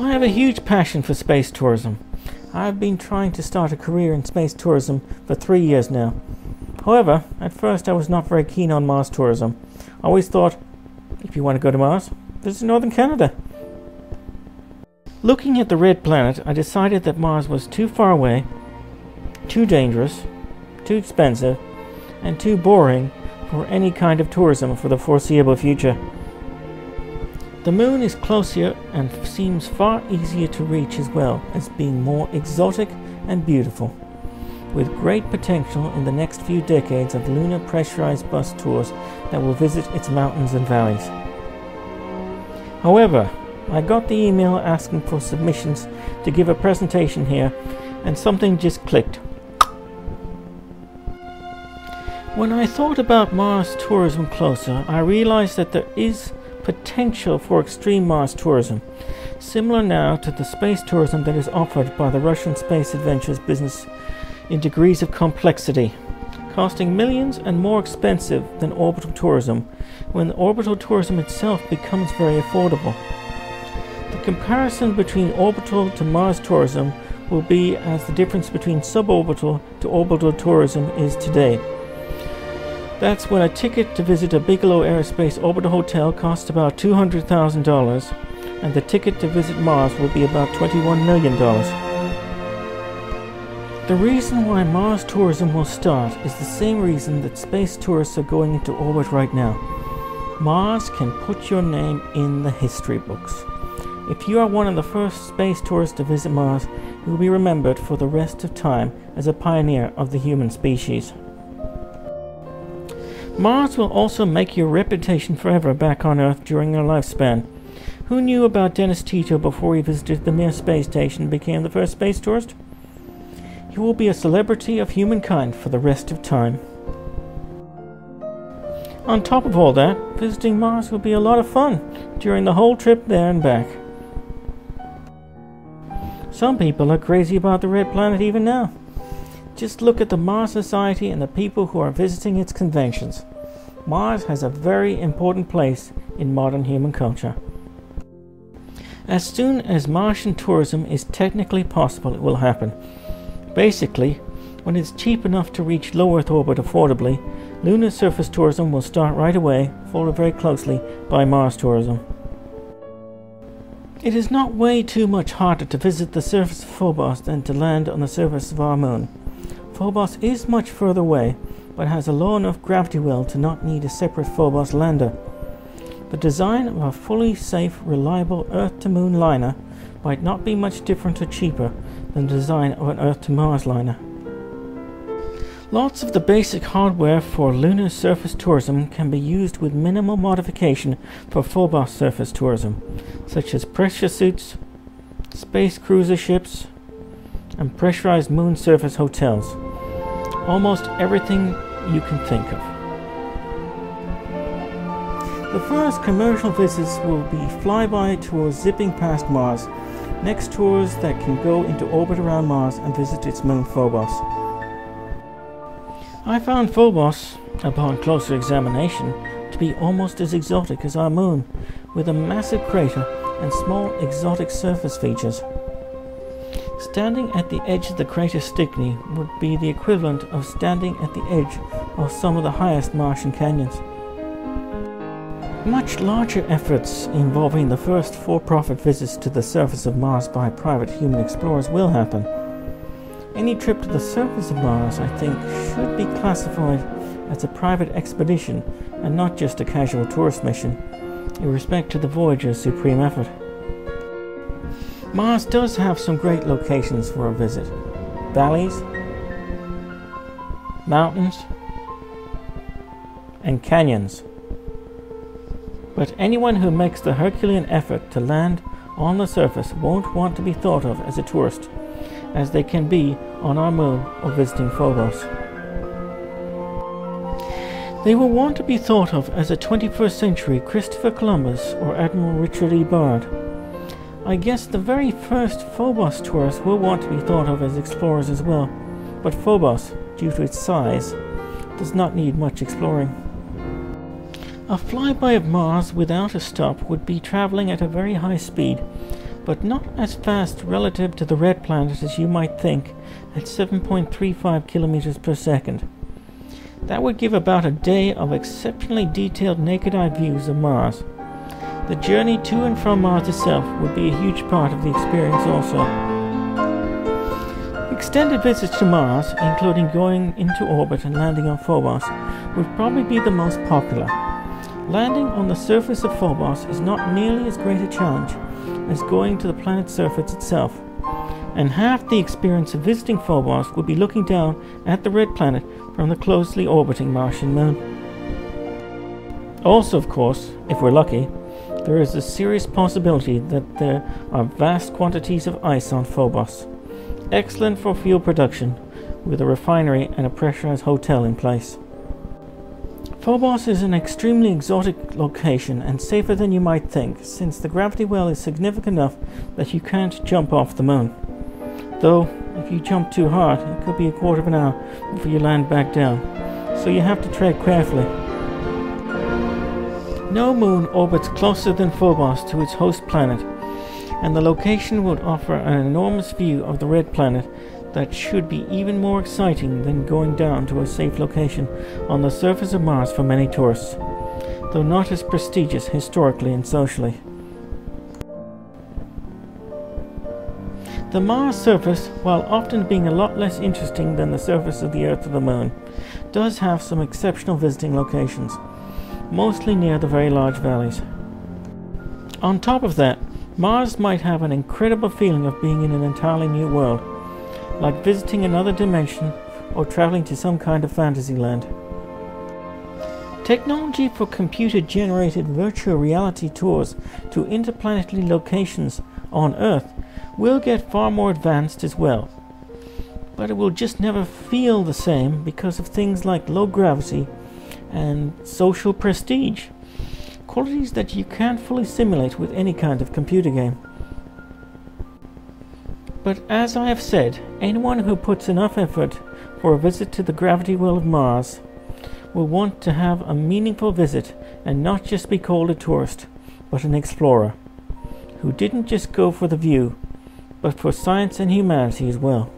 I have a huge passion for space tourism. I've been trying to start a career in space tourism for 3 years now. However, at first I was not very keen on Mars tourism. I always thought, if you want to go to Mars, visit northern Canada. Looking at the red planet, I decided that Mars was too far away, too dangerous, too expensive, and too boring for any kind of tourism for the foreseeable future. The moon is closer and seems far easier to reach, as well as being more exotic and beautiful, with great potential in the next few decades of lunar pressurized bus tours that will visit its mountains and valleys. However, I got the email asking for submissions to give a presentation here, and something just clicked. When I thought about Mars tourism closer, I realized that there is potential for extreme Mars tourism, similar now to the space tourism that is offered by the Russian Space Adventures business in degrees of complexity, costing millions and more expensive than orbital tourism, when orbital tourism itself becomes very affordable. The comparison between orbital to Mars tourism will be as the difference between suborbital to orbital tourism is today. That's when a ticket to visit a Bigelow Aerospace orbital hotel costs about $200,000, and the ticket to visit Mars will be about $21 million. The reason why Mars tourism will start is the same reason that space tourists are going into orbit right now. Mars can put your name in the history books. If you are one of the first space tourists to visit Mars, you will be remembered for the rest of time as a pioneer of the human species. Mars will also make your reputation forever back on Earth during your lifespan. Who knew about Dennis Tito before he visited the Mir space station and became the first space tourist? You will be a celebrity of humankind for the rest of time. On top of all that, visiting Mars will be a lot of fun during the whole trip there and back. Some people are crazy about the red planet even now. Just look at the Mars Society and the people who are visiting its conventions. Mars has a very important place in modern human culture. As soon as Martian tourism is technically possible, it will happen. Basically, when it's cheap enough to reach low Earth orbit affordably, lunar surface tourism will start right away, followed very closely by Mars tourism. It is not way too much harder to visit the surface of Phobos than to land on the surface of our moon. Phobos is much further away, but has a low enough gravity well to not need a separate Phobos lander. The design of a fully safe, reliable Earth-to-Moon liner might not be much different or cheaper than the design of an Earth-to-Mars liner. Lots of the basic hardware for lunar surface tourism can be used with minimal modification for Phobos surface tourism, such as pressure suits, space cruiser ships, and pressurized moon surface hotels. Almost everything you can think of. The first commercial visits will be flyby tours zipping past Mars, next tours that can go into orbit around Mars and visit its moon Phobos. I found Phobos, upon closer examination, to be almost as exotic as our moon, with a massive crater and small exotic surface features. Standing at the edge of the crater Stickney would be the equivalent of standing at the edge of some of the highest Martian canyons. Much larger efforts involving the first for-profit visits to the surface of Mars by private human explorers will happen. Any trip to the surface of Mars, I think, should be classified as a private expedition and not just a casual tourist mission, in respect to the Voyager's supreme effort. Mars does have some great locations for a visit. Valleys, mountains, and canyons. But anyone who makes the Herculean effort to land on the surface won't want to be thought of as a tourist, as they can be on our moon or visiting Phobos. They will want to be thought of as a 21st century Christopher Columbus or Admiral Richard E. Bard. I guess the very first Phobos tourists will want to be thought of as explorers as well, but Phobos, due to its size, does not need much exploring. A flyby of Mars without a stop would be traveling at a very high speed, but not as fast relative to the red planet as you might think, at 7.35 kilometers per second. That would give about a day of exceptionally detailed naked-eye views of Mars. The journey to and from Mars itself would be a huge part of the experience also. Extended visits to Mars, including going into orbit and landing on Phobos, would probably be the most popular. Landing on the surface of Phobos is not nearly as great a challenge as going to the planet's surface itself, and half the experience of visiting Phobos would be looking down at the red planet from the closely orbiting Martian moon. Also, of course, if we're lucky, there is a serious possibility that there are vast quantities of ice on Phobos, excellent for fuel production, with a refinery and a pressurized hotel in place. Phobos is an extremely exotic location and safer than you might think, since the gravity well is significant enough that you can't jump off the moon. Though, if you jump too hard, it could be a quarter of an hour before you land back down, so you have to tread carefully. No moon orbits closer than Phobos to its host planet, and the location would offer an enormous view of the red planet that should be even more exciting than going down to a safe location on the surface of Mars for many tourists, though not as prestigious historically and socially. The Mars surface, while often being a lot less interesting than the surface of the Earth or the Moon, does have some exceptional visiting locations, mostly near the very large valleys. On top of that, Mars might have an incredible feeling of being in an entirely new world, like visiting another dimension or traveling to some kind of fantasy land. Technology for computer-generated virtual reality tours to interplanetary locations on Earth will get far more advanced as well, but it will just never feel the same because of things like low gravity and social prestige, qualities that you can't fully simulate with any kind of computer game. But as I have said, anyone who puts enough effort for a visit to the gravity well of Mars will want to have a meaningful visit and not just be called a tourist, but an explorer, who didn't just go for the view, but for science and humanity as well.